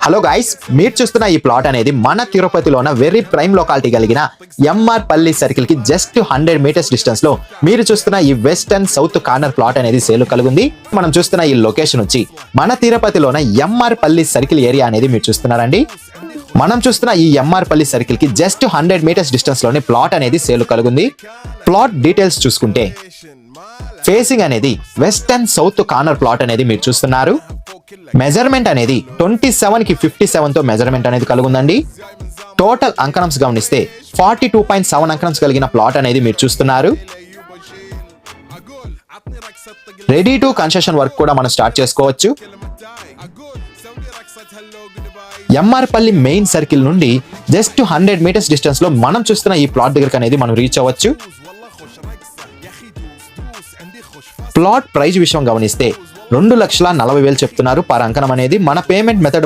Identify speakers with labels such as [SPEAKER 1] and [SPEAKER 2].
[SPEAKER 1] Hello guys, మీరు చూస్తున్న ఈ ప్లాట్ అనేది మన తిరుపతిలోన వెరీ ప్రైమ్ లొకాలిటీ కలిగిన ఎంఆర్ పల్లి సర్కిల్ కి జస్ట్ 100 మీటర్స్ డిస్టెన్స్ లో మీరు చూస్తున్న ఈ west and south corner plot అనేది సేల్ కలిగింది. మనం చూస్తున్న ఈ లొకేషన్ వచ్చి మన తిరుపతిలోన ఎంఆర్ పల్లి సర్కిల్ ఏరియా అనేది మీరు చూస్తున్నారండి. మనం చూస్తున్న ఈ ఎంఆర్ పల్లి సర్కిల్ కి జస్ట్ 100 మీటర్స్ డిస్టెన్స్ లోనే ప్లాట్ అనేది సేల్ కలిగింది. ప్లాట్ డీటెయిల్స్ చూసుకుంటే ఫేసింగ్ అనేది west and south corner plot అనేది మీరు చూస్తున్నారు. మెజర్మెంట్ అనేది 27 కి 57 తో మెజర్మెంట్ అనేది కలుగుందండి. టోటల్ అంకణంస్ గమనిస్తే 42.7 అంకణంస్ కలిగిన ప్లాట్ అనేది మీరు చూస్తున్నారు. రెడీ టు కన్స్ట్రక్షన్ వర్క్ కూడా మనం స్టార్ట్ చేసుకోవచ్చు. ఎంఆర్ పల్లి మెయిన్ సర్కిల్ నుండి జస్ట్ 100 మీటర్స్ డిస్టెన్స్ లో మనం చూస్తున్న ఈ ప్లాట్ దగ్గరకు అనేది మనం రీచ్ అవ్వచ్చు. ప్లాట్ ప్రైస్ విషయం గమనిస్తే 2,40,000 చెప్తున్నారు పర్ అంకణం అనేది. మన పేమెంట్ మెథడ్